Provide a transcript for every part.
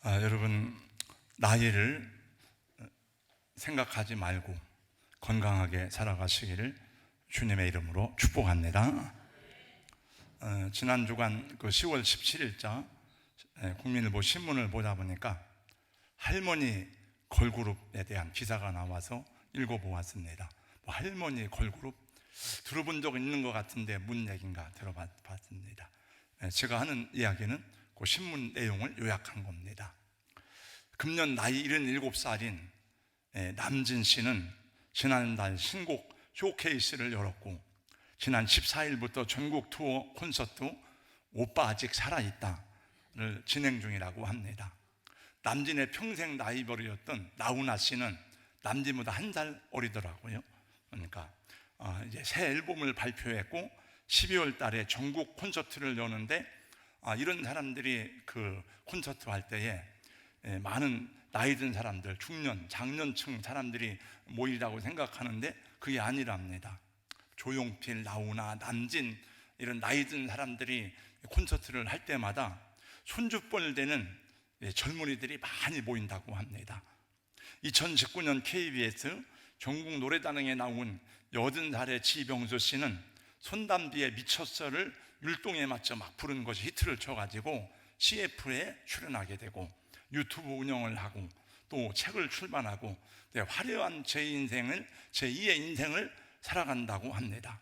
여러분, 나이를 생각하지 말고 건강하게 살아가시기를 주님의 이름으로 축복합니다. 지난 주간 10월 17일자 국민일보 신문을 보다 보니까 할머니 걸그룹에 대한 기사가 나와서 읽어보았습니다. 할머니 걸그룹 들어본 적 있는 것 같은데 무슨 얘기인가 들어봤습니다. 제가 하는 이야기는 그 신문 내용을 요약한 겁니다. 금년 나이 77살인 남진 씨는 지난달 신곡 쇼케이스를 열었고, 지난 14일부터 전국 투어 콘서트 오빠 아직 살아있다를 진행 중이라고 합니다. 남진의 평생 라이벌이었던 나훈아 씨는 남진보다 한 살 어리더라고요. 그러니까 이제 새 앨범을 발표했고 12월 달에 전국 콘서트를 여는데, 이런 사람들이 그 콘서트 할 때에 많은 나이 든 사람들, 중년, 장년층 사람들이 모이라고 생각하는데 그게 아니랍니다. 조용필, 나훈아, 남진 이런 나이 든 사람들이 콘서트를 할 때마다 손주뻘 되는 젊은이들이 많이 모인다고 합니다. 2019년 KBS 전국 노래자랑에 나온 80살의 지병수 씨는 손담비의 미쳤어를 율동에 맞춰 막 부른 것이 히트를 쳐가지고 CF에 출연하게 되고 유튜브 운영을 하고 또 책을 출版하고 화려한 제2의 인생을 살아간다고 합니다.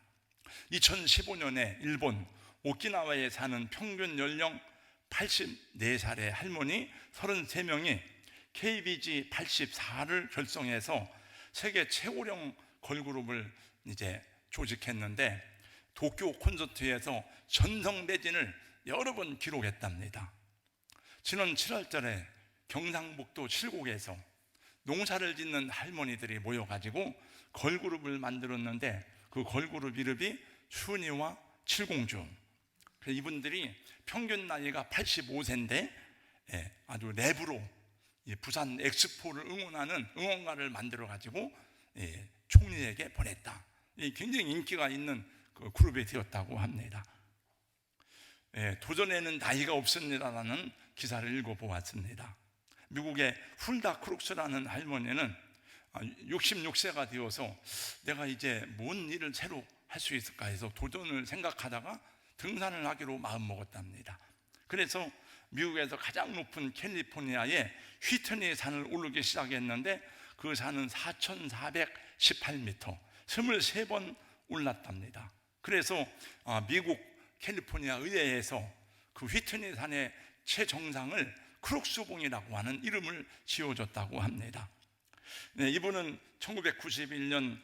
2015년에 일본 오키나와에 사는 평균 연령 84살의 할머니 33명이 KBG 84를 결성해서 세계 최고령 걸그룹을 이제 조직했는데, 도쿄 콘서트에서 전성매진을 여러 번 기록했답니다. 지난 7월달에 경상북도 칠곡에서 농사를 짓는 할머니들이 모여가지고 걸그룹을 만들었는데, 그 걸그룹 이름이 순이와 칠공주. 이분들이 평균 나이가 85세인데 아주 랩으로 부산 엑스포를 응원하는 응원가를 만들어가지고 총리에게 보냈다. 굉장히 인기가 있는 그 그룹이 되었다고 합니다. 도전에는 나이가 없습니다라는 기사를 읽어보았습니다. 미국의 훌다 크룩스라는 할머니는 66세가 되어서 내가 이제 뭔 일을 새로 할 수 있을까 해서 도전을 생각하다가 등산을 하기로 마음먹었답니다. 그래서 미국에서 가장 높은 캘리포니아의 휘트니 산을 오르기 시작했는데, 그 산은 4,418m 23번 올랐답니다. 그래서 미국 캘리포니아 의회에서 그 휘트니 산의 최정상을 크룩스봉이라고 하는 이름을 지어줬다고 합니다. 이분은 1991년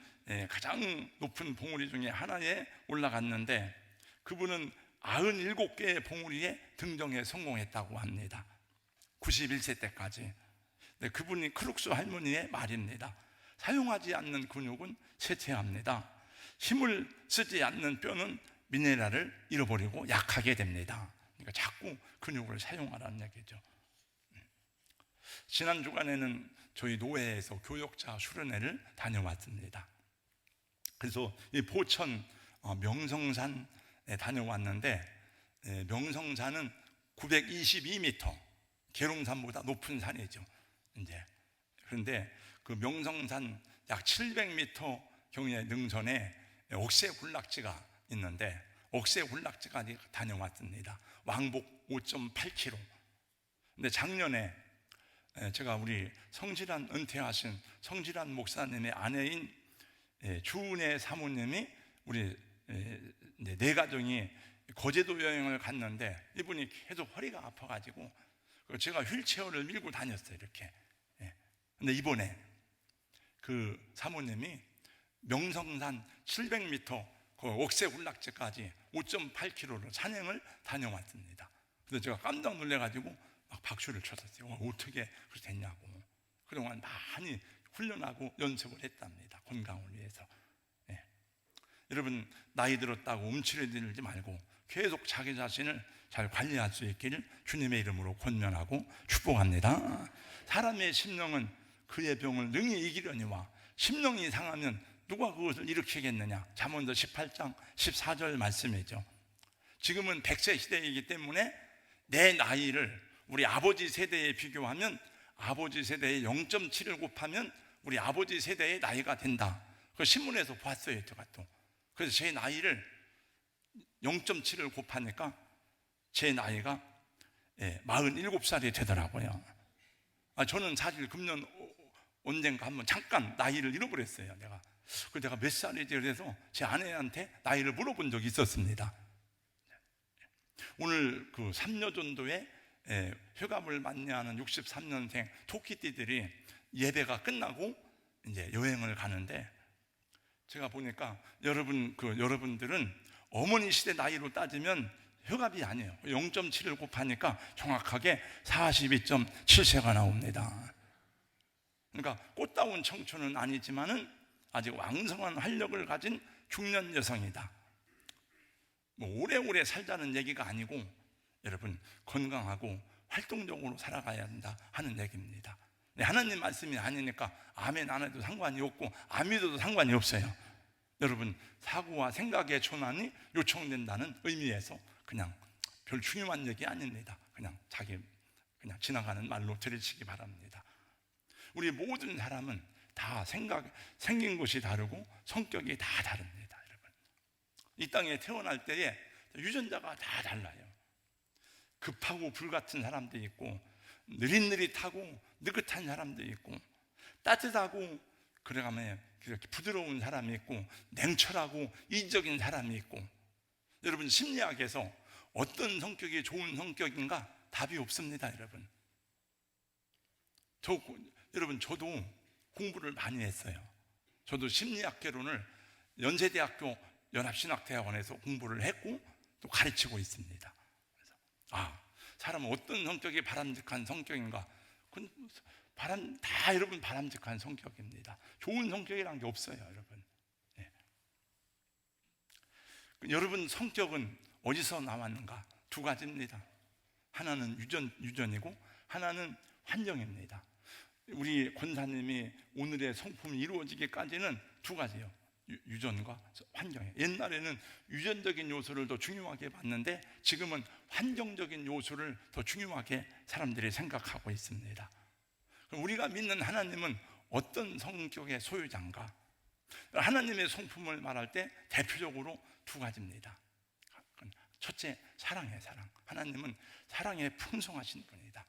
가장 높은 봉우리 중에 하나에 올라갔는데, 그분은 97개의 봉우리에 등정에 성공했다고 합니다. 91세 때까지. 그분이 크룩스 할머니의 말입니다. 사용하지 않는 근육은 쇠퇴합니다. 힘을 쓰지 않는 뼈는 미네랄을 잃어버리고 약하게 됩니다. 그러니까 자꾸 근육을 사용하라는 얘기죠. 지난 주간에는 저희 노회에서 교역자 수련회를 다녀왔습니다. 그래서 이 포천 명성산에 다녀왔는데, 명성산은 922m, 계룡산보다 높은 산이죠. 그런데 그 명성산 약 700m 경의 능선에 옥새군락지가 있는데, 옥새군락지까지 다녀왔습니다. 왕복 5.8km. 근데 작년에 제가 우리 성질환 은퇴하신 성질환 목사님의 아내인 주은혜 사모님이 우리 네 가정이 거제도 여행을 갔는데, 이분이 계속 허리가 아파가지고 제가 휠체어를 밀고 다녔어요, 이렇게. 근데 이번에 그 사모님이 명성산 700m 그 옥새군락지까지 5.8km를 산행을 다녀왔습니다. 그래서 제가 깜짝 놀래가지고 막 박수를 쳤었어요. 어떻게 그렇게 됐냐고. 그동안 많이 훈련하고 연습을 했답니다. 건강을 위해서. 여러분, 나이 들었다고 움츠러들지 말고 계속 자기 자신을 잘 관리할 수 있기를 주님의 이름으로 권면하고 축복합니다. 사람의 심령은 그의 병을 능히 이기려니와 심령이 상하면 누가 그것을 일으키겠느냐. 잠언서 18장 14절 말씀이죠. 지금은 100세 시대이기 때문에 내 나이를 우리 아버지 세대에 비교하면 아버지 세대에 0.7을 곱하면 우리 아버지 세대의 나이가 된다. 그 신문에서 봤어요, 제가 또. 그래서 제 나이를 0.7을 곱하니까 제 나이가 47살이 되더라고요. 저는 사실 금년 언젠가 한번 잠깐 나이를 잃어버렸어요. 내가 몇 살이지? 그래서 제 아내한테 나이를 물어본 적이 있었습니다. 오늘 그 3녀전도에 회갑을 만리하는 63년생 토끼띠들이 예배가 끝나고 이제 여행을 가는데, 제가 보니까 여러분들은 어머니 시대 나이로 따지면 회갑이 아니에요. 0.7을 곱하니까 정확하게 42.7세가 나옵니다. 그러니까 꽃다운 청춘은 아니지만은 아직 왕성한 활력을 가진 중년 여성이다. 오래오래 살자는 얘기가 아니고 여러분 건강하고 활동적으로 살아가야 한다 하는 얘기입니다. 하나님 말씀이 아니니까 아멘 안 해도 상관이 없고 안 믿어도 상관이 없어요. 여러분 사고와 생각의 전환이 요청된다는 의미에서 그냥 별 중요한 얘기 아닙니다. 그냥 지나가는 말로 들으시기 바랍니다. 우리 모든 사람은 다 생긴 것이 다르고 성격이 다 다릅니다. 여러분 이 땅에 태어날 때에 유전자가 다 달라요. 급하고 불같은 사람도 있고 느릿느릿하고 느긋한 사람도 있고 따뜻하고 그래가면 이렇게 부드러운 사람이 있고 냉철하고 이기적인 사람이 있고, 여러분 심리학에서 어떤 성격이 좋은 성격인가 답이 없습니다. 여러분 저도 공부를 많이 했어요. 저도 심리학 개론을 연세대학교 연합신학대학원에서 공부를 했고 또 가르치고 있습니다. 그래서 사람은 어떤 성격이 바람직한 성격인가? 여러분 바람직한 성격입니다. 좋은 성격이란 게 없어요, 여러분. 여러분 성격은 어디서 나왔는가? 두 가지입니다. 하나는 유전이고 하나는 환경입니다. 우리 권사님이 오늘의 성품이 이루어지기까지는 두 가지예요. 유전과 환경이에요. 옛날에는 유전적인 요소를 더 중요하게 봤는데 지금은 환경적인 요소를 더 중요하게 사람들이 생각하고 있습니다. 그럼 우리가 믿는 하나님은 어떤 성격의 소유자인가? 하나님의 성품을 말할 때 대표적으로 두 가지입니다. 첫째, 사랑이에요. 사랑. 하나님은 사랑에 풍성하신 분이다.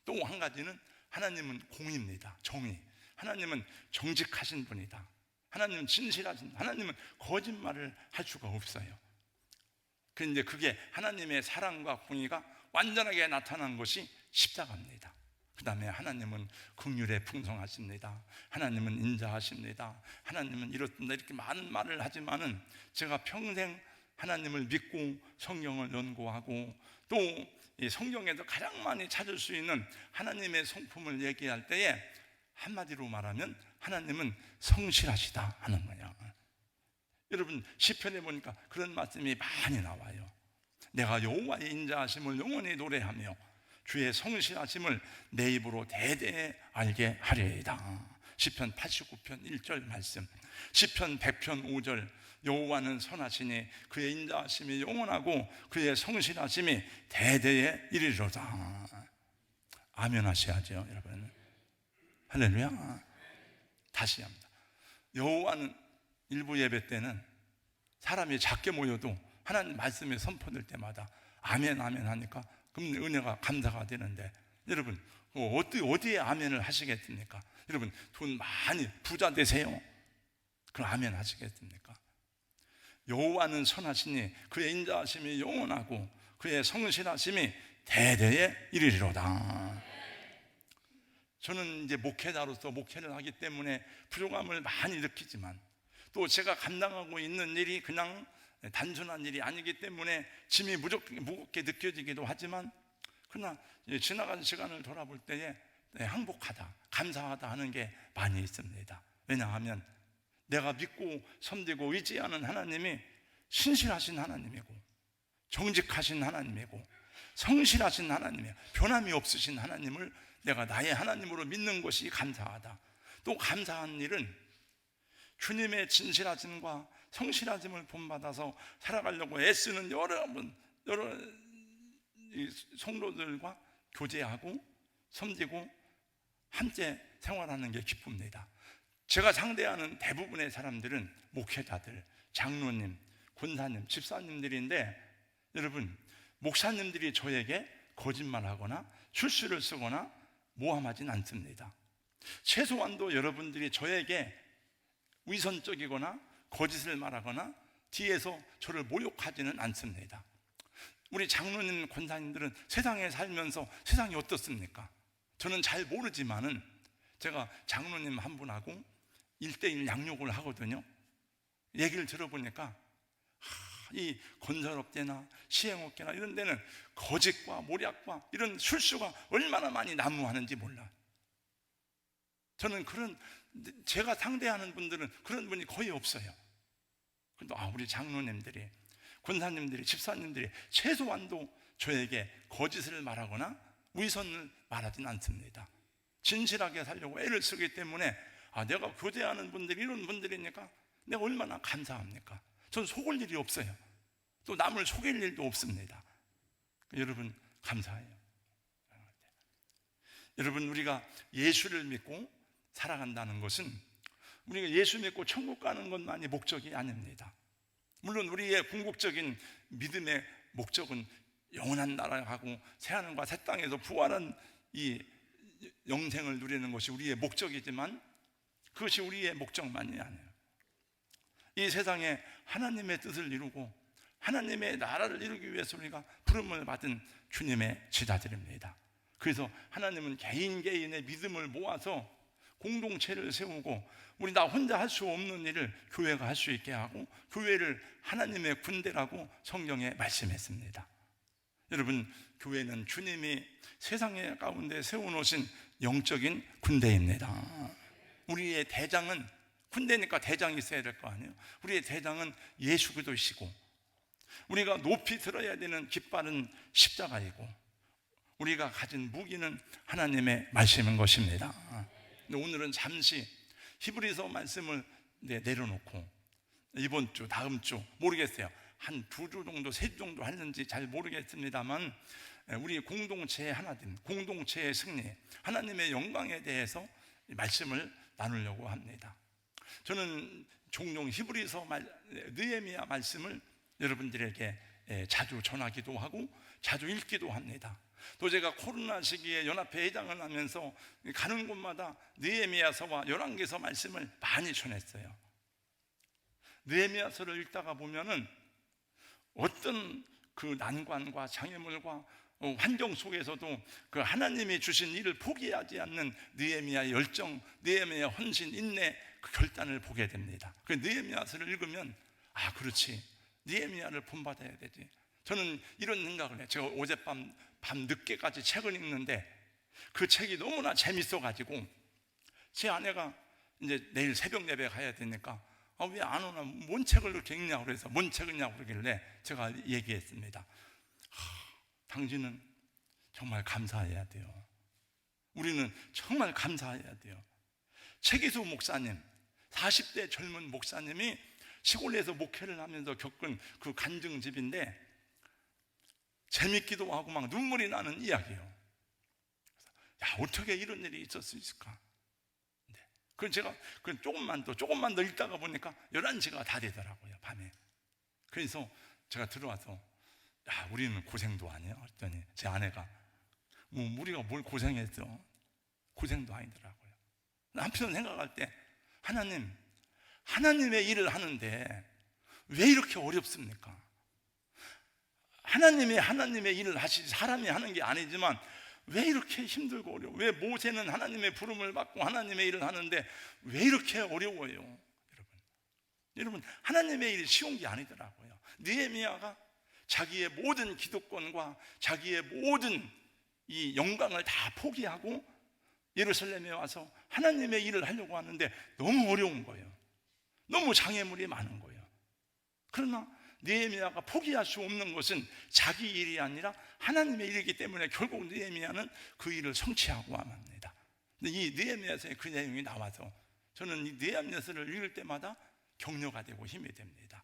또 한 가지는 하나님은 공의입니다. 정의. 하나님은 정직하신 분이다. 하나님은 진실하신, 하나님은 거짓말을 할 수가 없어요. 그런데 그게 하나님의 사랑과 공의가 완전하게 나타난 것이 십자가입니다. 그 다음에 하나님은 긍휼에 풍성하십니다. 하나님은 인자하십니다. 하나님은 이렇습니다. 이렇게 많은 말을 하지만은 제가 평생 하나님을 믿고 성경을 연구하고 또 이 성경에서 가장 많이 찾을 수 있는 하나님의 성품을 얘기할 때에 한마디로 말하면 하나님은 성실하시다 하는 거예요. 여러분 시편에 보니까 그런 말씀이 많이 나와요. 내가 여호와의 인자하심을 영원히 노래하며 주의 성실하심을 내 입으로 대대에 알게 하리이다. 시편 89편 1절 말씀, 시편 100편 5절, 여호와는 선하시니 그의 인자하심이 영원하고 그의 성실하심이 대대에 이르리로다. 아멘 하셔야죠, 여러분. 할렐루야. 다시 합니다. 여호와는 일부 예배 때는 사람이 작게 모여도 하나님 말씀이 선포될 때마다 아멘 아멘 하니까 그럼 은혜가 감사가 되는데, 여러분 어디에 아멘을 하시겠습니까? 여러분 돈 많이 부자 되세요. 그럼 아멘 하시겠습니까? 여호와는 선하시니 그의 인자하심이 영원하고 그의 성실하심이 대대에 이르리로다. 저는 이제 목회자로서 목회를 하기 때문에 부족함을 많이 느끼지만 또 제가 감당하고 있는 일이 그냥 단순한 일이 아니기 때문에 짐이 무겁게 느껴지기도 하지만, 그러나 지나간 시간을 돌아볼 때에 행복하다, 감사하다 하는 게 많이 있습니다. 왜냐하면 내가 믿고 섬기고 의지하는 하나님이 신실하신 하나님이고 정직하신 하나님이고 성실하신 하나님이에요. 변함이 없으신 하나님을 내가 나의 하나님으로 믿는 것이 감사하다. 또 감사한 일은 주님의 진실하심과 성실하심을 본받아서 살아가려고 애쓰는 여러 성도들과 교제하고 섬기고 함께 생활하는 게 기쁩니다. 제가 상대하는 대부분의 사람들은 목회자들, 장로님, 권사님, 집사님들인데, 여러분, 목사님들이 저에게 거짓말하거나 술수를 쓰거나 모함하진 않습니다. 최소한도 여러분들이 저에게 위선적이거나 거짓을 말하거나 뒤에서 저를 모욕하지는 않습니다. 우리 장로님, 권사님들은 세상에 살면서 세상이 어떻습니까? 저는 잘 모르지만은 제가 장로님 한 분하고 1:1 양육을 하거든요. 얘기를 들어보니까 이 건설업계나 시행업계나 이런 데는 거짓과 모략과 이런 술수가 얼마나 많이 난무하는지 몰라. 저는 제가 상대하는 분들은 그런 분이 거의 없어요. 그런데 우리 장로님들이, 권사님들이, 집사님들이 최소한도 저에게 거짓을 말하거나 위선을 말하진 않습니다. 진실하게 살려고 애를 쓰기 때문에 내가 교제하는 분들이 이런 분들이니까 내가 얼마나 감사합니까? 전 속을 일이 없어요. 또 남을 속일 일도 없습니다. 여러분, 감사해요. 여러분, 우리가 예수를 믿고 살아간다는 것은 우리가 예수 믿고 천국 가는 것만이 목적이 아닙니다. 물론 우리의 궁극적인 믿음의 목적은 영원한 나라하고 새하늘과 새 땅에서 부활한 이 영생을 누리는 것이 우리의 목적이지만 그것이 우리의 목적만이 아니에요. 이 세상에 하나님의 뜻을 이루고 하나님의 나라를 이루기 위해서 우리가 부름을 받은 주님의 제자들입니다. 그래서 하나님은 개인 개인의 믿음을 모아서 공동체를 세우고 우리 나 혼자 할 수 없는 일을 교회가 할 수 있게 하고 교회를 하나님의 군대라고 성경에 말씀했습니다. 여러분, 교회는 주님이 세상의 가운데 세워놓으신 영적인 군대입니다. 우리의 대장은, 군대니까 대장이 있어야 될 거 아니에요. 우리의 대장은 예수 그리스도이시고 우리가 높이 들어야 되는 깃발은 십자가이고 우리가 가진 무기는 하나님의 말씀인 것입니다. 오늘은 잠시 히브리서 말씀을 내려놓고 이번 주, 다음 주 모르겠어요. 한 2주 정도, 3주 정도 하는지 잘 모르겠습니다만 우리 공동체의 하나됨, 공동체의 승리, 하나님의 영광에 대해서 말씀을 나누려고 합니다. 저는 종종 히브리서 느헤미야 말씀을 여러분들에게 자주 전하기도 하고 자주 읽기도 합니다. 또 제가 코로나 시기에 연합회 회장을 하면서 가는 곳마다 느헤미야서와 열왕기서 말씀을 많이 전했어요. 느헤미야서를 읽다가 보면은 어떤 그 난관과 장애물과 환경 속에서도 그 하나님이 주신 일을 포기하지 않는 느헤미야의 열정, 느헤미야의 헌신, 인내, 그 결단을 보게 됩니다. 그 느헤미야서를 읽으면 그렇지, 느헤미야를 본받아야 되지. 저는 이런 생각을 해요. 제가 어젯밤 늦게까지 책을 읽는데 그 책이 너무나 재밌어가지고 제 아내가 이제 내일 새벽 예배 가야 되니까 왜 안 오나, 뭔 책을 이렇게 읽냐고 그래서 뭔 책을 읽냐고 그러길래 제가 얘기했습니다. 당신은 정말 감사해야 돼요. 우리는 정말 감사해야 돼요. 최기수 목사님, 40대 젊은 목사님이 시골에서 목회를 하면서 겪은 그 간증집인데 재밌기도 하고 막 눈물이 나는 이야기예요. 어떻게 이런 일이 있을 수 있을까? 그래서 제가 조금만 더 읽다가 보니까 11시가 다 되더라고요, 밤에. 그래서 제가 들어와서 우리는 고생도 아니에요 했더니 제 아내가 우리가 뭘 고생했어? 고생도 아니더라고요. 한편 생각할 때 하나님의 일을 하는데 왜 이렇게 어렵습니까? 하나님의 일을 하시지 사람이 하는 게 아니지만 왜 이렇게 힘들고 어려워? 왜 모세는 하나님의 부름을 받고 하나님의 일을 하는데 왜 이렇게 어려워요? 여러분, 하나님의 일이 쉬운 게 아니더라고요. 느헤미야가 자기의 모든 기득권과 자기의 모든 이 영광을 다 포기하고 예루살렘에 와서 하나님의 일을 하려고 하는데 너무 어려운 거예요. 너무 장애물이 많은 거예요. 그러나 느헤미야가 포기할 수 없는 것은 자기 일이 아니라 하나님의 일이기 때문에 결국 느헤미야는 그 일을 성취하고 합니다. 근데 이 느헤미야서에 그 내용이 나와서 저는 이 느헤미야서를 읽을 때마다 격려가 되고 힘이 됩니다.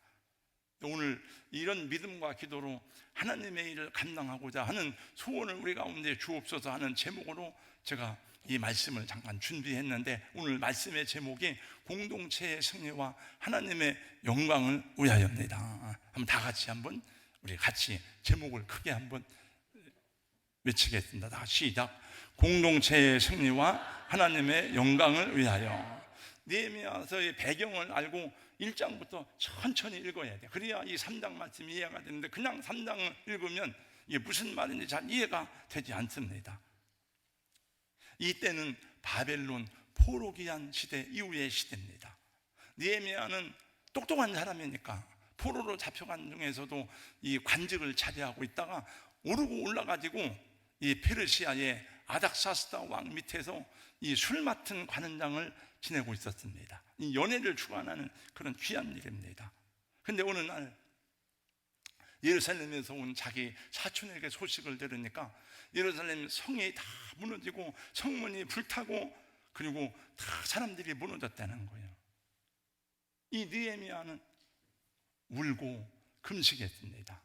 오늘 이런 믿음과 기도로 하나님의 일을 감당하고자 하는 소원을 우리 가운데 주옵소서 하는 제목으로 제가 이 말씀을 잠깐 준비했는데, 오늘 말씀의 제목이 공동체의 승리와 하나님의 영광을 위하여입니다. 한번 다 같이 한번 우리 같이 제목을 크게 한번 외치겠습니다. 다 시작. 공동체의 승리와 하나님의 영광을 위하여. 느헤미야서의 배경을 알고 1장부터 천천히 읽어야 돼. 그래야 이 3장 말씀이 이해가 되는데, 그냥 3장을 읽으면 이게 무슨 말인지 잘 이해가 되지 않습니다. 이때는 바벨론 포로기한 시대 이후의 시대입니다. 느헤미야는 똑똑한 사람이니까 포로로 잡혀간 중에서도 이 관직을 차지하고 있다가 오르고 올라가지고 이 페르시아의 아닥사스다 왕 밑에서 이 술 맡은 관원장을 지내고 있었습니다. 이 연애를 주관하는 그런 귀한 일입니다. 그런데 어느 날 예루살렘에서 온 자기 사촌에게 소식을 들으니까 예루살렘 성이 다 무너지고 성문이 불타고 그리고 다 사람들이 무너졌다는 거예요. 이 느헤미야는 울고 금식했습니다.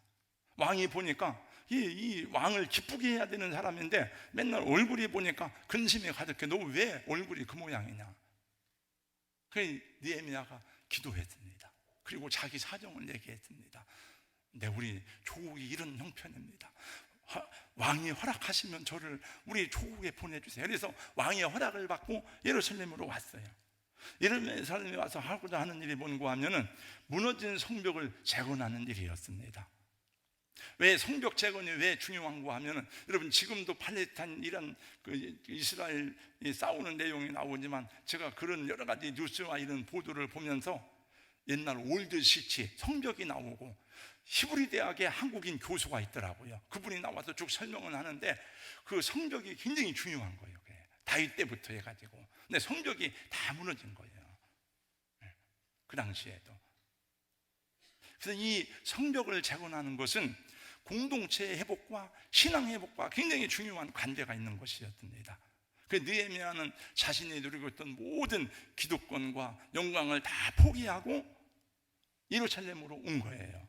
왕이 보니까 이 왕을 기쁘게 해야 되는 사람인데 맨날 얼굴이 보니까 근심이 가득해. 너 왜 얼굴이 그 모양이냐? 그래서 느헤미야가 기도했습니다. 그리고 자기 사정을 얘기했습니다. 네, 우리 조국이 이런 형편입니다. 왕이 허락하시면 저를 우리 조국에 보내주세요. 그래서 왕의 허락을 받고 예루살렘으로 왔어요. 예루살렘에 와서 하고자 하는 일이 뭔고 하면은 무너진 성벽을 재건하는 일이었습니다. 왜 성벽 재건이 왜 중요한고 하면은, 여러분 지금도 팔레스타인 이란 이스라엘 싸우는 내용이 나오지만 제가 그런 여러 가지 뉴스와 이런 보도를 보면서 옛날 올드 시티 성벽이 나오고 히브리 대학에 한국인 교수가 있더라고요. 그분이 나와서 쭉 설명을 하는데 그 성벽이 굉장히 중요한 거예요. 다윗 때부터 해가지고. 근데 성벽이 다 무너진 거예요. 그 당시에도. 그래서 이 성벽을 재건하는 것은 공동체의 회복과 신앙 회복과 굉장히 중요한 관계가 있는 것이었습니다. 그 느헤미야는 자신이 누리고 있던 모든 기득권과 영광을 다 포기하고 예루살렘으로 온 거예요.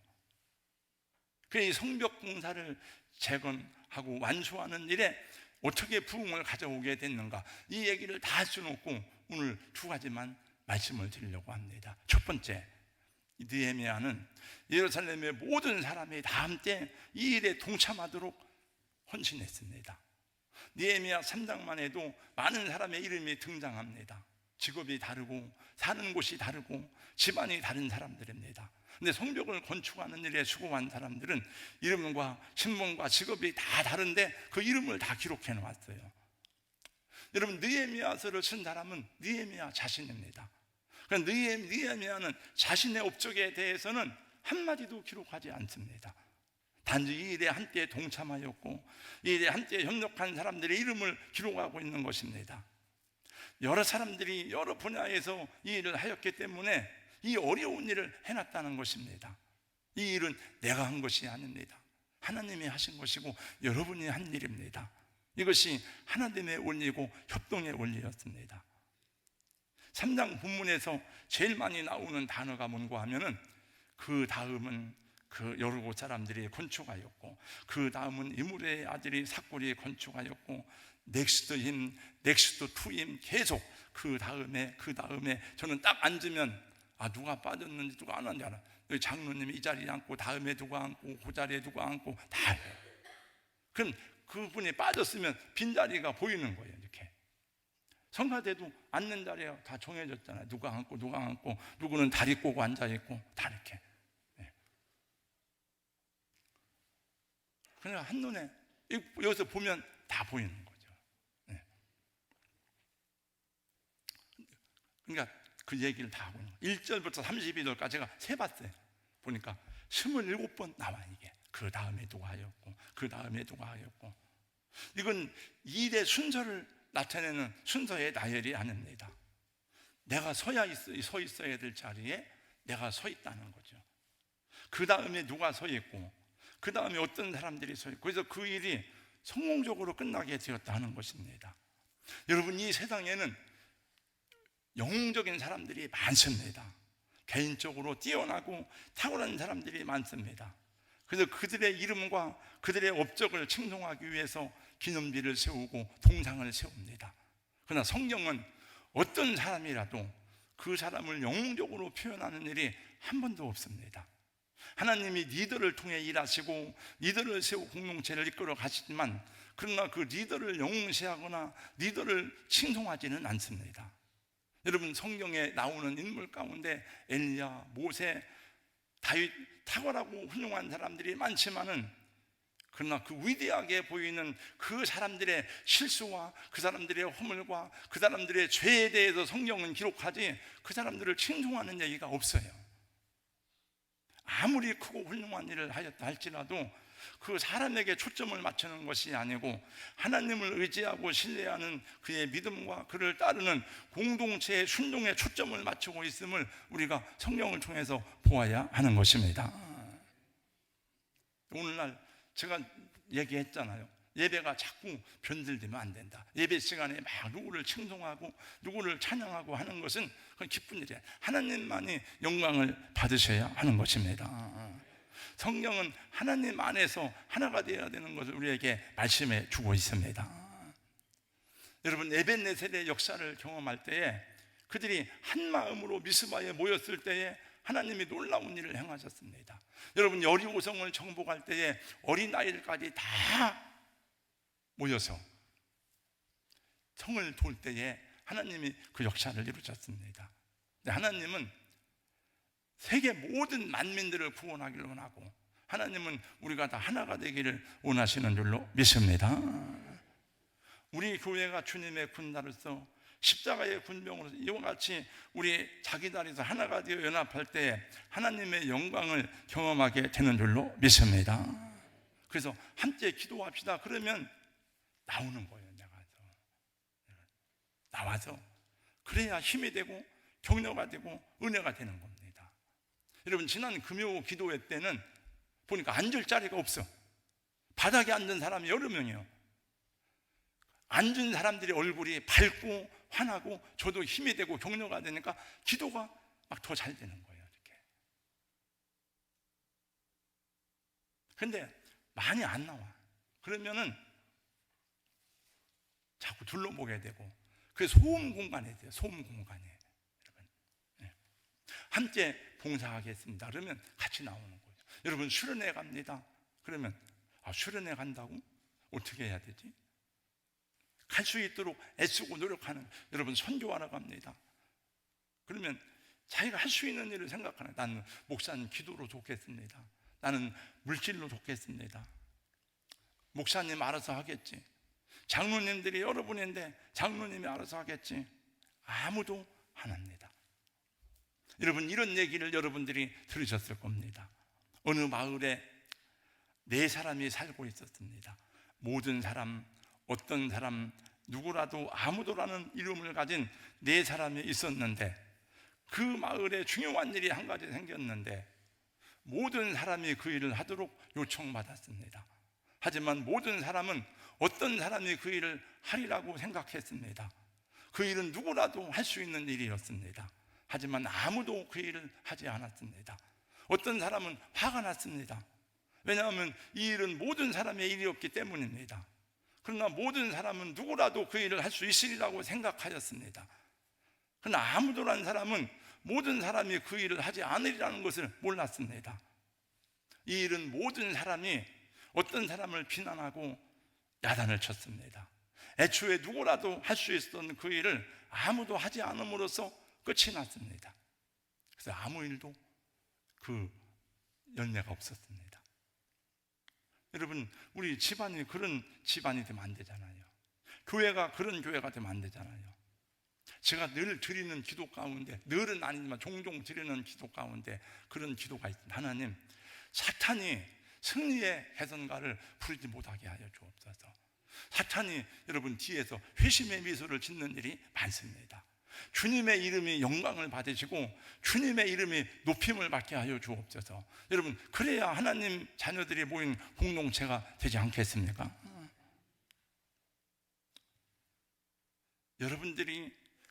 그 성벽 공사를 재건하고 완수하는 일에 어떻게 부흥을 가져오게 됐는가, 이 얘기를 다 할 수는 없고 오늘 두 가지만 말씀을 드리려고 합니다. 첫 번째, 느헤미야는 예루살렘의 모든 사람이 다 함께 이 일에 동참하도록 헌신했습니다. 느헤미야 3장만 해도 많은 사람의 이름이 등장합니다. 직업이 다르고 사는 곳이 다르고 집안이 다른 사람들입니다. 근데 성벽을 건축하는 일에 수고한 사람들은 이름과 신분과 직업이 다 다른데 그 이름을 다 기록해 놓았어요. 여러분, 느헤미야서를 쓴 사람은 느헤미야 자신입니다. 그러니까 느헤미야는 자신의 업적에 대해서는 한마디도 기록하지 않습니다. 단지 이 일에 함께 동참하였고 이 일에 함께 협력한 사람들의 이름을 기록하고 있는 것입니다. 여러 사람들이 여러 분야에서 이 일을 하였기 때문에 이 어려운 일을 해놨다는 것입니다. 이 일은 내가 한 것이 아닙니다. 하나님이 하신 것이고 여러분이 한 일입니다. 이것이 하나님의 원리고 협동의 원리였습니다. 3장 본문에서 제일 많이 나오는 단어가 뭔고 하면은 그 다음은 그 여르고 사람들이 건축하였고 그 다음은 이물의 아들이 삭골이 건축하였고 넥스트 힘, 넥스트 투 힘, 계속 그 다음에 저는 딱 앉으면 누가 빠졌는지 누가 안 왔는지 알아. 여기 장로님이 이 자리에 앉고 다음에 누가 앉고 그 자리에 누가 앉고 다 해요. 그럼 그분이 빠졌으면 빈자리가 보이는 거예요. 이렇게 성가대도 앉는 자리가 다 정해졌잖아요. 누가 앉고 누구는 다리 꼬고 앉아있고 다 이렇게. 그냥 한눈에 여기서 보면 다 보이는 거죠. 그러니까 그 얘기를 다 하고 있는 거예요. 1절부터 32절까지 제가 세봤어요. 보니까 27번 나와. 이게 그 다음에 누가 하였고 그 다음에 누가 하였고, 이건 일의 순서를 나타내는 순서의 나열이 아닙니다. 내가 서 있어야 될 자리에 내가 서 있다는 거죠. 그 다음에 누가 서 있고 그 다음에 어떤 사람들이 서 있고, 그래서 그 일이 성공적으로 끝나게 되었다는 것입니다. 여러분, 이 세상에는 영웅적인 사람들이 많습니다. 개인적으로 뛰어나고 탁월한 사람들이 많습니다. 그래서 그들의 이름과 그들의 업적을 칭송하기 위해서 기념비를 세우고 동상을 세웁니다. 그러나 성경은 어떤 사람이라도 그 사람을 영웅적으로 표현하는 일이 한 번도 없습니다. 하나님이 리더를 통해 일하시고 리더를 세우고 공동체를 이끌어 가시지만, 그러나 그 리더를 영웅시하거나 리더를 칭송하지는 않습니다. 여러분, 성경에 나오는 인물 가운데 엘리야, 모세, 다윗, 탁월하고 훌륭한 사람들이 많지만은, 그러나 그 위대하게 보이는 그 사람들의 실수와 그 사람들의 허물과 그 사람들의 죄에 대해서 성경은 기록하지 그 사람들을 칭송하는 얘기가 없어요. 아무리 크고 훌륭한 일을 하였다 할지라도 그 사람에게 초점을 맞추는 것이 아니고 하나님을 의지하고 신뢰하는 그의 믿음과 그를 따르는 공동체의 순종에 초점을 맞추고 있음을 우리가 성경을 통해서 보아야 하는 것입니다. 오늘날 제가 얘기했잖아요. 예배가 자꾸 변질되면 안 된다. 예배 시간에 막 누구를 칭송하고 누구를 찬양하고 하는 것은 그건 기쁜 일이에요. 하나님만이 영광을 받으셔야 하는 것입니다. 성경은 하나님 안에서 하나가 되어야 되는 것을 우리에게 말씀해 주고 있습니다. 여러분, 에벤네셀의 역사를 경험할 때에 그들이 한 마음으로 미스바에 모였을 때에 하나님이 놀라운 일을 행하셨습니다. 여러분, 여리고성을 정복할 때에 어린아이들까지 다 모여서 성을 돌 때에 하나님이 그 역사를 이루셨습니다. 하나님은 세계 모든 만민들을 구원하기를 원하고, 하나님은 우리가 다 하나가 되기를 원하시는 줄로 믿습니다. 우리 교회가 주님의 군단으로서 십자가의 군병으로서 이와 같이 우리 자기 다리에서 하나가 되어 연합할 때 하나님의 영광을 경험하게 되는 줄로 믿습니다. 그래서 함께 기도합시다. 그러면 나오는 거예요. 나와서 그래야 힘이 되고 격려가 되고 은혜가 되는 겁니다. 여러분, 지난 금요 기도회 때는 보니까 앉을 자리가 없어. 바닥에 앉은 사람이 여러 명이요. 앉은 사람들의 얼굴이 밝고 환하고 저도 힘이 되고 격려가 되니까 기도가 막 더 잘 되는 거예요. 이렇게. 근데 많이 안 나와. 그러면은 자꾸 둘러보게 되고, 그게 소음 공간에 돼요. 소음 공간에. 여러분, 네. 함께 봉사하겠습니다. 그러면 같이 나오는 거예요. 여러분, 수련회 갑니다. 그러면 수련회 간다고? 어떻게 해야 되지? 갈 수 있도록 애쓰고 노력하는, 여러분, 선교하러 갑니다. 그러면 자기가 할 수 있는 일을 생각하는, 나는 목사님 기도로 돕겠습니다. 나는 물질로 돕겠습니다. 목사님 알아서 하겠지. 장로님들이 여러분인데 장로님이 알아서 하겠지. 아무도 안 합니다. 여러분, 이런 얘기를 여러분들이 들으셨을 겁니다. 어느 마을에 4사람이 살고 있었습니다. 모든 사람, 어떤 사람, 누구라도, 아무도라는 이름을 가진 4사람이 있었는데, 그 마을에 중요한 일이 한 가지 생겼는데 모든 사람이 그 일을 하도록 요청받았습니다. 하지만 모든 사람은 어떤 사람이 그 일을 하리라고 생각했습니다. 그 일은 누구라도 할 수 있는 일이었습니다. 하지만 아무도 그 일을 하지 않았습니다. 어떤 사람은 화가 났습니다. 왜냐하면 이 일은 모든 사람의 일이었기 때문입니다. 그러나 모든 사람은 누구라도 그 일을 할 수 있으리라고 생각하였습니다. 그러나 아무도라는 사람은 모든 사람이 그 일을 하지 않으리라는 것을 몰랐습니다. 이 일은 모든 사람이 어떤 사람을 비난하고 야단을 쳤습니다. 애초에 누구라도 할 수 있었던 그 일을 아무도 하지 않음으로써 끝이 났습니다. 그래서 아무 일도 그 열매가 없었습니다. 여러분, 우리 집안이 그런 집안이 되면 안 되잖아요. 교회가 그런 교회가 되면 안 되잖아요. 제가 늘 드리는 기도 가운데, 늘은 아니지만 종종 드리는 기도 가운데 그런 기도가 있습니다. 하나님, 사탄이 승리의 해선가를 부르지 못하게 하여 주옵소서. 사탄이 여러분 뒤에서 회심의 미소를 짓는 일이 많습니다. 주님의 이름이 영광을 받으시고 주님의 이름이 높임을 받게 하여 주옵소서. 여러분, 그래야 하나님 자녀들이 모인 공동체가 되지 않겠습니까?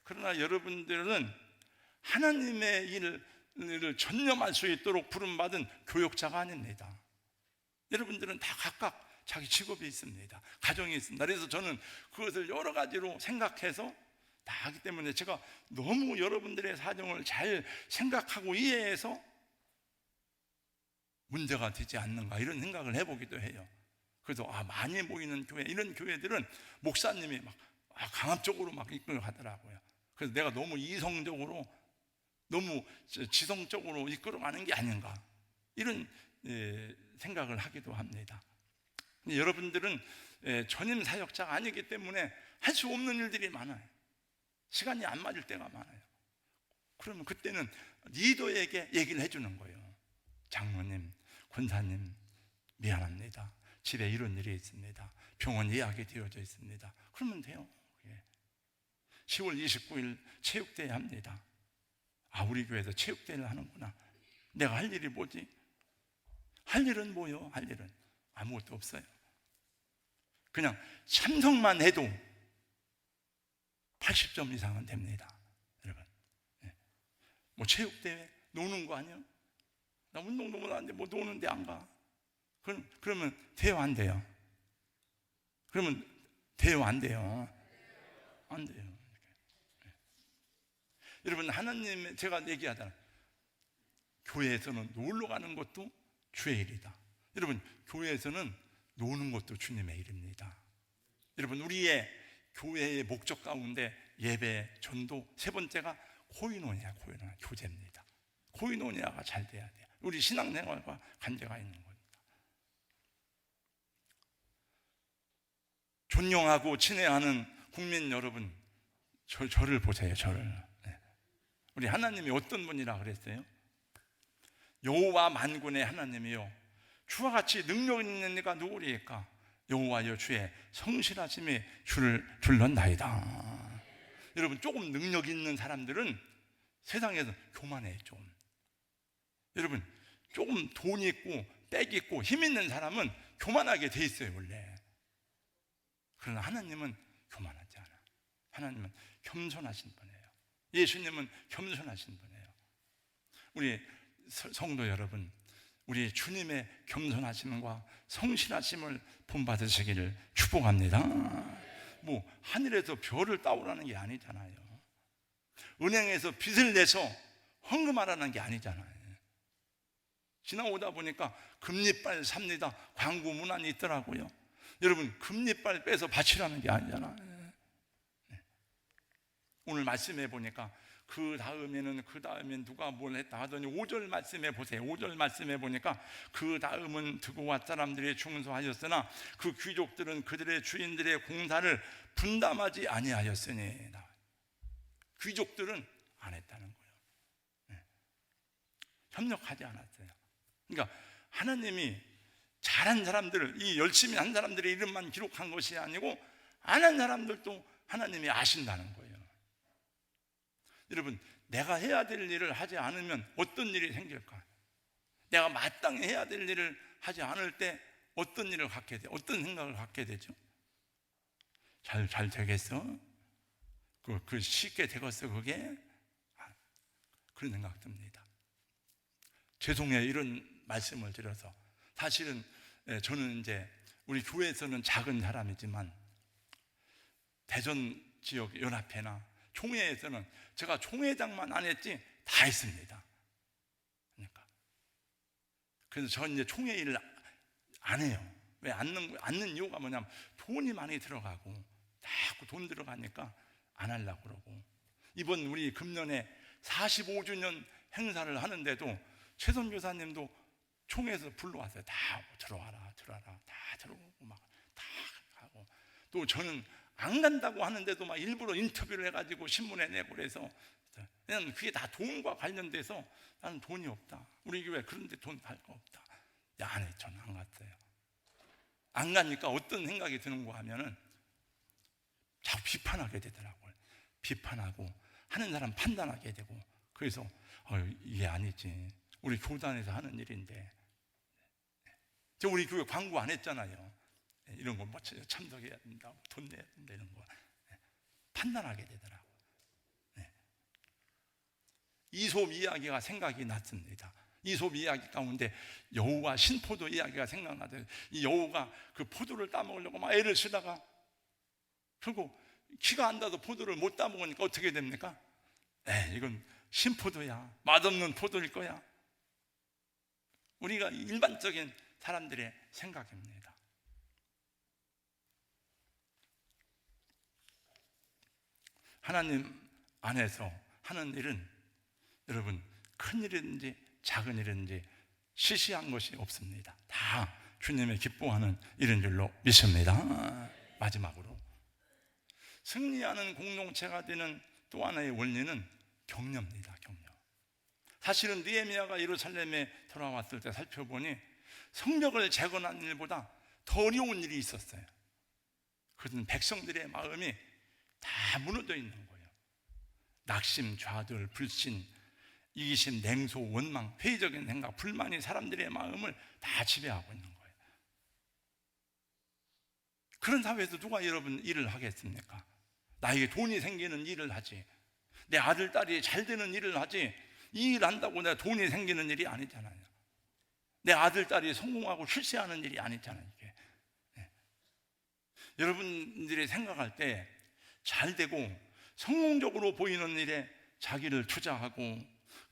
그러나 여러분들은 하나님의 일을 전념할 수 있도록 부름받은 교역자가 아닙니다. 여러분들은 다 각각 자기 직업이 있습니다. 가정이 있습니다. 그래서 저는 그것을 여러 가지로 생각해서 다 하기 때문에 제가 너무 여러분들의 사정을 잘 생각하고 이해해서 문제가 되지 않는가 이런 생각을 해보기도 해요. 그래서 많이 모이는 교회, 이런 교회들은 목사님이 막 강압적으로 막 이끌어 가더라고요. 그래서 내가 너무 이성적으로, 너무 지성적으로 이끌어가는 게 아닌가 이런 생각을 하기도 합니다. 여러분들은 전임 사역자가 아니기 때문에 할 수 없는 일들이 많아요. 시간이 안 맞을 때가 많아요. 그러면 그때는 리더에게 얘기를 해주는 거예요. 장로님, 권사님, 미안합니다. 집에 이런 일이 있습니다. 병원 예약이 되어져 있습니다. 그러면 돼요. 10월 29일 체육대회 합니다. 우리 교회에서 체육대회를 하는구나. 내가 할 일이 뭐지? 할 일은 뭐요? 할 일은 아무것도 없어요. 그냥 참석만 해도 80점 이상은 됩니다. 여러분, 뭐 체육대회 노는 거 아니요? 나 운동도 못하는데 뭐 노는데 안 가? 그러면 돼요, 안 돼요? 그러면 돼요, 안 돼요? 안 돼요. 여러분, 하나님, 제가 얘기하잖아요. 교회에서는 놀러 가는 것도 주의 일이다. 여러분, 교회에서는 노는 것도 주님의 일입니다. 여러분, 우리의 교회의 목적 가운데 예배, 전도, 세 번째가 코이노니아, 교제입니다. 코이노니아가 잘 돼야 돼요. 우리 신앙생활과 관계가 있는 겁니다. 존경하고 친애하는 국민 여러분, 저를 보세요. 저를. 우리 하나님이 어떤 분이라 그랬어요? 여호와 만군의 하나님이요, 주와 같이 능력 있는 이가 누구리까? 여호와여, 주의 성실하심이 주를 둘렀나이다. 여러분, 조금 능력 있는 사람들은 세상에서 교만해 좀. 여러분, 조금 돈 있고 빽 있고 힘 있는 사람은 교만하게 돼 있어요, 원래. 그러나 하나님은 교만하지 않아. 하나님은 겸손하신 분이에요. 예수님은 겸손하신 분이에요. 우리 성도 여러분, 우리 주님의 겸손하심과 성실하심을 본받으시기를 축복합니다. 뭐 하늘에서 별을 따오라는 게 아니잖아요. 은행에서 빚을 내서 헌금하라는 게 아니잖아요. 지나오다 보니까 금리빨 삽니다 광고 문안이 있더라고요. 여러분, 금리빨 빼서 바치라는 게 아니잖아요. 오늘 말씀해 보니까 그 다음엔 누가 뭘 했다 하더니 5절 말씀해 보세요. 5절 말씀해 보니까 그 다음은 드고 와 사람들이 충성하였으나 그 귀족들은 그들의 주인들의 공사를 분담하지 아니하였으니. 귀족들은 안 했다는 거예요. 협력하지 않았어요. 그러니까 하나님이 잘한 사람들, 이 열심히 한 사람들의 이름만 기록한 것이 아니고 안 한 사람들도 하나님이 아신다는 거예요. 여러분, 내가 해야 될 일을 하지 않으면 어떤 일이 생길까? 내가 마땅히 해야 될 일을 하지 않을 때 어떤 일을 갖게 돼? 어떤 생각을 갖게 되죠? 잘 되겠어? 그 쉽게 되겠어, 그게? 그런 생각 듭니다. 죄송해요, 이런 말씀을 드려서. 사실은 저는 이제 우리 교회에서는 작은 사람이지만 대전 지역 연합회나 총회에서는 제가 총회장만 안 했지 다 했습니다. 그러니까 그래서 저는 이제 총회 일을 안 해요. 왜 않는 이유가 뭐냐면 돈이 많이 들어가고 자꾸 돈 들어가니까 안 하려고 그러고. 이번 우리 금년에 45주년 행사를 하는데도 최 선교사님도 총회에서 불러왔어요. 다 들어와라 다 들어오고 막 다 하고, 또 저는 안 간다고 하는데도 막 일부러 인터뷰를 해가지고 신문에 내고 그래서, 그냥 그게 다 돈과 관련돼서 나는 돈이 없다, 우리 교회 그런데 돈 갈 거 없다. 안 해. 저는 안 갔어요. 안 가니까 어떤 생각이 드는가 하면은 자꾸 비판하게 되더라고요. 비판하고 하는 사람 판단하게 되고. 그래서 이게 아니지, 우리 교단에서 하는 일인데. 저 우리 교회 광고 안 했잖아요. 이런 거 뭐 참석해야 된다, 돈 내야 된다, 이런 거 판단하게 되더라고. 이솝 이야기가 생각이 났습니다. 이솝 이야기 가운데 여우와 신포도 이야기가 생각나더라고요. 이 여우가 그 포도를 따먹으려고 막 애를 쓰다가 결국 키가 안 닿아도 포도를 못 따먹으니까 어떻게 됩니까? 이건 신포도야, 맛없는 포도일 거야. 우리가 일반적인 사람들의 생각입니다. 하나님 안에서 하는 일은 여러분 큰 일이든지 작은 일이든지 시시한 것이 없습니다. 다 주님의 기뻐하는 일인 줄로 믿습니다. 마지막으로 승리하는 공동체가 되는 또 하나의 원리는 격려입니다. 격려. 사실은 느헤미야가 예루살렘에 돌아왔을 때 살펴보니 성벽을 재건하는 일보다 더 어려운 일이 있었어요. 그것은 백성들의 마음이 다 무너져 있는 거예요. 낙심, 좌절, 불신, 이기심, 냉소, 원망, 회의적인 생각, 불만이 사람들의 마음을 다 지배하고 있는 거예요. 그런 사회에서 누가 여러분 일을 하겠습니까? 나에게 돈이 생기는 일을 하지, 내 아들, 딸이 잘 되는 일을 하지, 이 일 한다고 내가 돈이 생기는 일이 아니잖아요. 내 아들, 딸이 성공하고 출세하는 일이 아니잖아요. 이게. 여러분들이 생각할 때 잘 되고 성공적으로 보이는 일에 자기를 투자하고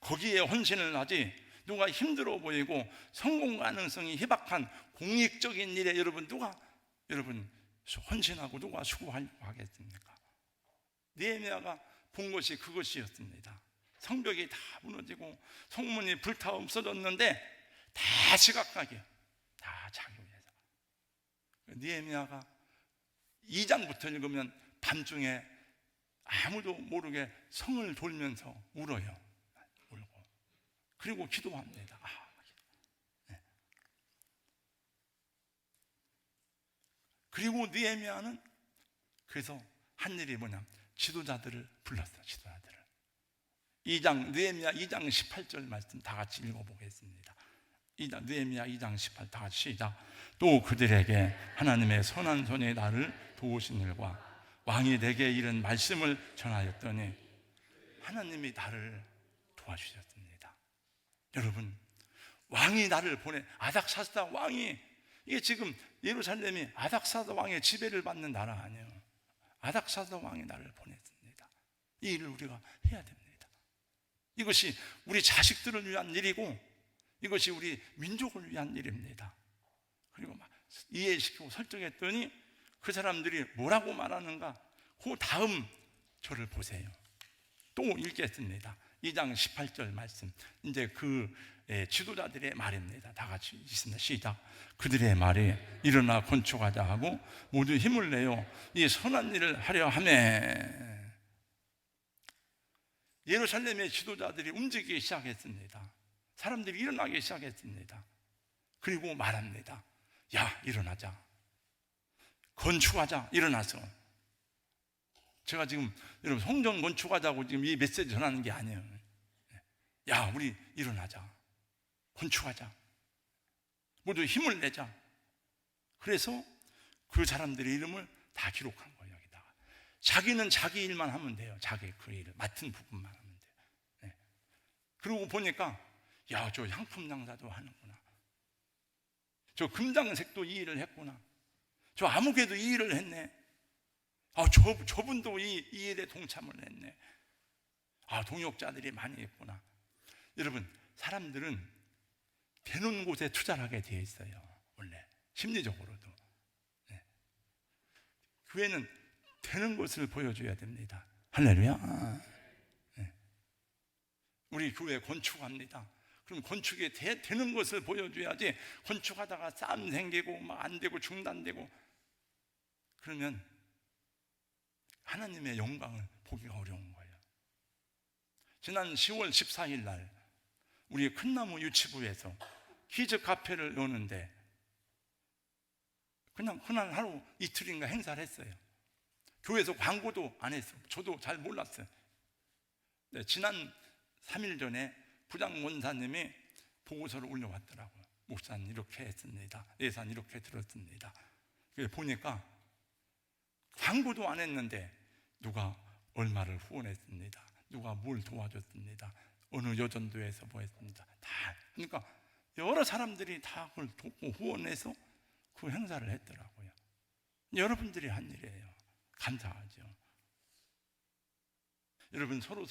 거기에 헌신을 하지, 누가 힘들어 보이고 성공 가능성이 희박한 공익적인 일에 누가 헌신하고 누가 수고하려고 하겠습니까? 느헤미야가 본 것이 그것이었습니다. 성벽이 다 무너지고 성문이 불타 없어졌는데 다 시각하게, 다 자기 위해서. 느헤미야가 2장부터 읽으면 밤중에 아무도 모르게 성을 돌면서 울어요. 울고. 그리고 기도합니다. 그리고 느헤미야는 그래서 한 일이 뭐냐, 지도자들을 불렀어요. 지도자들을. 느헤미야 2장 18절 말씀 다 같이 읽어보겠습니다. 느헤미야 2장 18 다 같이 시작. 또 그들에게 하나님의 선한 손이 나를 도우신 일과 왕이 내게 이른 말씀을 전하였더니 하나님이 나를 도와주셨습니다. 여러분, 왕이 나를 보내, 아닥사스다 왕이, 이게 지금 예루살렘이 아닥사스다 왕의 지배를 받는 나라 아니에요. 아닥사스다 왕이 나를 보냈습니다. 이 일을 우리가 해야 됩니다. 이것이 우리 자식들을 위한 일이고 이것이 우리 민족을 위한 일입니다. 그리고 막 이해시키고 설정했더니 그 사람들이 뭐라고 말하는가? 그 다음 절을 보세요. 또 읽겠습니다. 2장 18절 말씀. 이제 그 지도자들의 말입니다. 다 같이 읽습니다. 시작. 그들의 말이 일어나 건축하자 하고 모두 힘을 내어 이 선한 일을 하려 하매, 예루살렘의 지도자들이 움직이기 시작했습니다. 사람들이 일어나기 시작했습니다. 그리고 말합니다. 야, 일어나자. 건축하자. 일어나서. 제가 지금 여러분 성전 건축하자고 지금 이 메시지 전하는 게 아니에요. 야, 우리 일어나자. 건축하자. 모두 힘을 내자. 그래서 그 사람들의 이름을 다 기록한 거예요. 여기다가. 자기는 자기 일만 하면 돼요. 자기 그 일을 맡은 부분만 하면 돼요. 네. 그러고 보니까 야, 저 향품 장사도 하는구나. 저 금장색도 이 일을 했구나. 저 아무개도 이 일을 했네. 저분도 이 일에 동참을 했네. 동역자들이 많이 했구나. 여러분, 사람들은 되는 곳에 투자를 하게 되어 있어요. 원래 심리적으로도. 네. 교회는 되는 것을 보여줘야 됩니다. 할렐루야. 네. 우리 교회 건축합니다. 그럼 건축에 되는 것을 보여줘야지, 건축하다가 싸움 생기고 막 안 되고 중단되고 그러면 하나님의 영광을 보기가 어려운 거예요. 지난 10월 14일 날 우리 큰나무 유치부에서 키즈 카페를 여는데 그냥 흔한 하루 이틀인가 행사를 했어요. 교회에서 광고도 안 했어요. 저도 잘 몰랐어요. 네, 지난 3일 전에 부장 원사님이 보고서를 올려왔더라고요. 목사님 이렇게 했습니다. 예산 이렇게 들었습니다. 보니까 광고도 안 했는데 누가 얼마를 후원했습니다. 누가 뭘 도와줬습니다. 어느 여전도에서 뭐 했습니다. 다 그러니까 여러 사람들이 다 그걸 돕고 후원해서 그 행사를 했더라고요. 여러분들이 한 일이에요. 감사하죠. 여러분 서로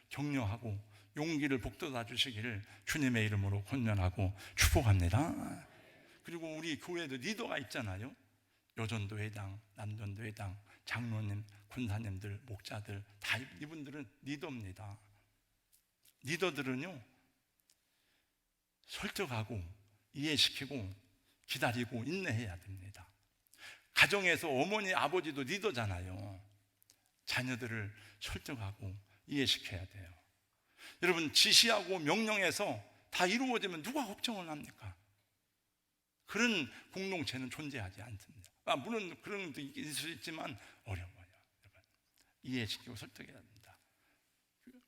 격려하고 용기를 북돋아 주시기를 주님의 이름으로 권면하고 축복합니다. 그리고 우리 교회도 리더가 있잖아요. 여전도 회장, 남전도 회장, 장로님, 권사님들, 목자들 다 이분들은 리더입니다. 리더들은요, 설득하고 이해시키고 기다리고 인내해야 됩니다. 가정에서 어머니, 아버지도 리더잖아요. 자녀들을 설득하고 이해시켜야 돼요. 여러분, 지시하고 명령해서 다 이루어지면 누가 걱정을 합니까? 그런 공동체는 존재하지 않습니다. 물론 그런 것도 있을 수 있지만 어려워요. 여러분, 이해시키고 설득해야 됩니다.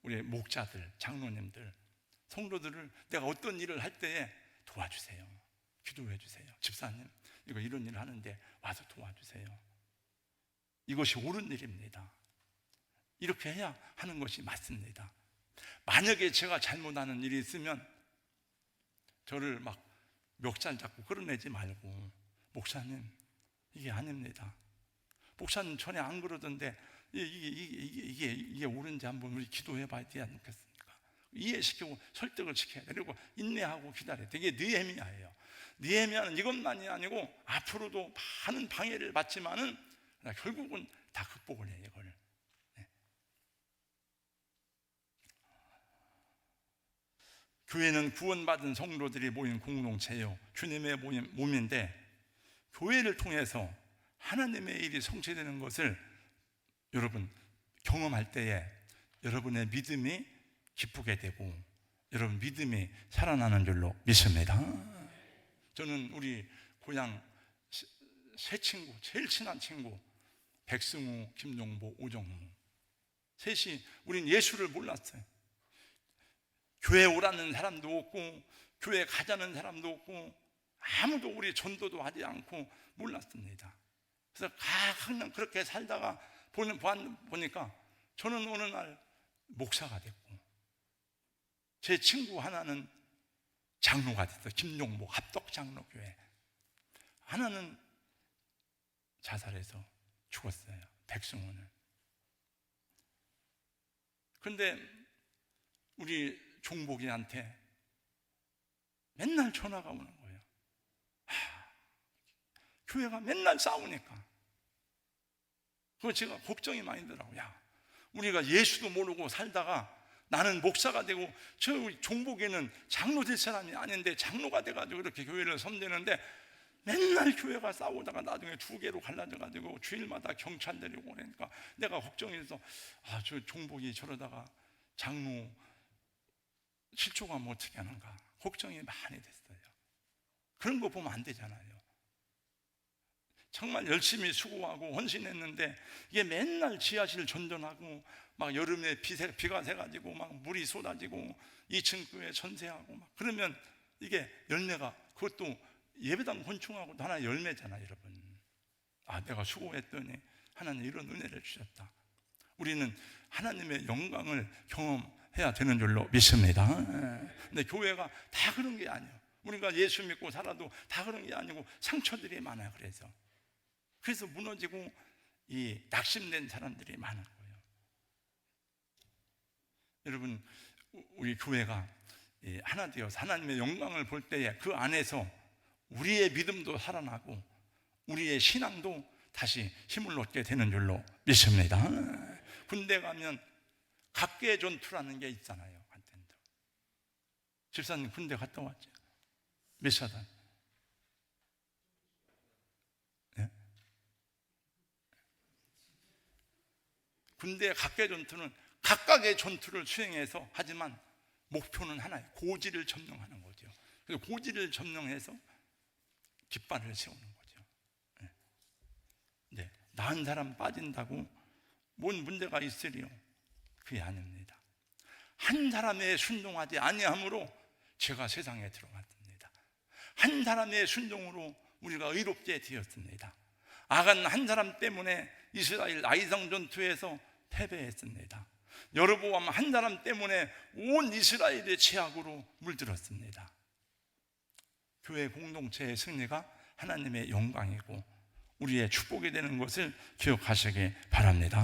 우리 목자들, 장로님들, 성도들을 내가 어떤 일을 할 때에 도와주세요. 기도해 주세요. 집사님, 이런 일을 하는데 와서 도와주세요. 이것이 옳은 일입니다. 이렇게 해야 하는 것이 맞습니다. 만약에 제가 잘못하는 일이 있으면 저를 막 멱살 잡고 끌어내지 말고, 목사님 이게 아닙니다. 목사님 전에 안 그러던데 이게 옳은지 한번 우리 기도해 봐야 되지 않겠습니까? 이해시키고 설득을 시켜야 돼. 그리고 인내하고 기다려야 돼. 이게 느헤미야예요. 느헤미야는 이것만이 아니고 앞으로도 많은 방해를 받지만은 결국은 다 극복을 해요. 이걸. 교회는 구원받은 성도들이 모인 공동체예요. 주님의 몸인데, 교회를 통해서 하나님의 일이 성취되는 것을 여러분 경험할 때에 여러분의 믿음이 기쁘게 되고 여러분 믿음이 살아나는 줄로 믿습니다. 저는 우리 고향 세 친구, 제일 친한 친구 백승우, 김용보, 오정무 셋이, 우린 예수를 몰랐어요. 교회 오라는 사람도 없고 교회 가자는 사람도 없고 아무도 우리 전도도 하지 않고 몰랐습니다. 그래서 항상 그렇게 살다가 보니까 저는 어느 날 목사가 됐고 제 친구 하나는 장로가 됐어요. 김용보 합덕장로교회. 하나는 자살해서 죽었어요. 백승호는. 그런데 우리 종복이한테 맨날 전화가 오는 거예요. 교회가 맨날 싸우니까. 그거 제가 걱정이 많이 되더라고요. 야, 우리가 예수도 모르고 살다가 나는 목사가 되고 저 종복에는 장로 될 사람이 아닌데 장로가 돼가지고 이렇게 교회를 섬기는데 맨날 교회가 싸우다가 나중에 두 개로 갈라져가지고 주일마다 경찰 데리고 오니까 내가 걱정해서 저 종복이 저러다가 장로 실족하면 어떻게 하는가 걱정이 많이 됐어요. 그런 거 보면 안 되잖아요. 정말 열심히 수고하고 헌신했는데 이게 맨날 지하실 전전하고 막 여름에 비가 새가지고 막 물이 쏟아지고 2층 교회 전세하고 막 그러면 이게 열매가, 그것도 예배당 건축하고도 하나의 열매잖아요. 여러분, 내가 수고했더니 하나님 이런 은혜를 주셨다. 우리는 하나님의 영광을 경험해야 되는 줄로 믿습니다. 근데 교회가 다 그런 게 아니에요. 우리가 예수 믿고 살아도 다 그런 게 아니고 상처들이 많아요. 그래서 무너지고 이 낙심된 사람들이 많은 거예요. 여러분, 우리 교회가 하나 되어서 하나님의 영광을 볼 때에 그 안에서 우리의 믿음도 살아나고 우리의 신앙도 다시 힘을 얻게 되는 줄로 믿습니다. 군대 가면 각계 전투라는 게 있잖아요. 집사님 군대 갔다 왔죠? 몇 사단? 네? 군대 각계 전투는 각각의 전투를 수행해서 하지만 목표는 하나예요. 고지를 점령하는 거죠. 그래서 고지를 점령해서 깃발을 세우는 거죠. 네. 나은 사람 빠진다고 뭔 문제가 있으리요? 그게 아닙니다. 한 사람의 순종하지 아니함으로 죄가 세상에 들어갔습니다. 한 사람의 순종으로 우리가 의롭게 되었습니다. 아간 한 사람 때문에 이스라엘 아이성 전투에서 패배했습니다. 여로보암 한 사람 때문에 온 이스라엘의 죄악으로 물들었습니다. 교회 공동체의 승리가 하나님의 영광이고 우리의 축복이 되는 것을 기억하시기 바랍니다.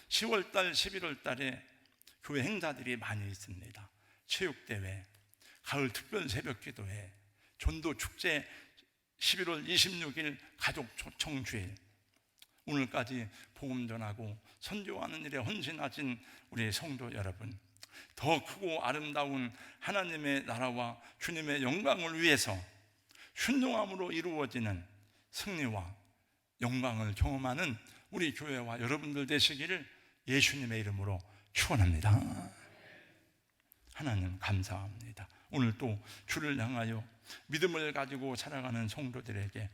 10월달, 11월달에 교회 행사들이 많이 있습니다. 체육대회, 가을 특별 새벽기도회, 전도축제, 11월 26일 가족 초청주일, 오늘까지 복음 전하고 선교하는 일에 헌신하신 우리 성도 여러분, 더 크고 아름다운 하나님의 나라와 주님의 영광을 위해서 순종함으로 이루어지는 승리와 영광을 경험하는 우리 교회와 여러분들 되시기를 예수님의 이름으로 축원합니다. 하나님 감사합니다. 오늘 또 주를 향하여 믿음을 가지고 살아가는 성도들에게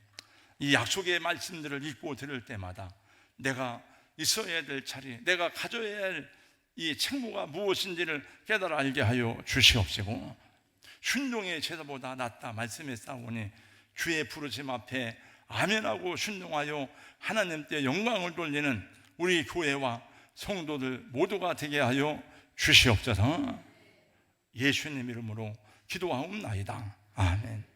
이 약속의 말씀들을 읽고 들을 때마다 내가 있어야 될 자리, 내가 가져야 할 이 책무가 무엇인지를 깨달아 알게 하여 주시옵시고, 순종의 제사보다 낫다 말씀했사오니 주의 부르심 앞에 아멘하고 순종하여 하나님께 영광을 돌리는 우리 교회와 성도들 모두가 되게 하여 주시옵소서. 예수님 이름으로 기도하옵나이다. 아멘.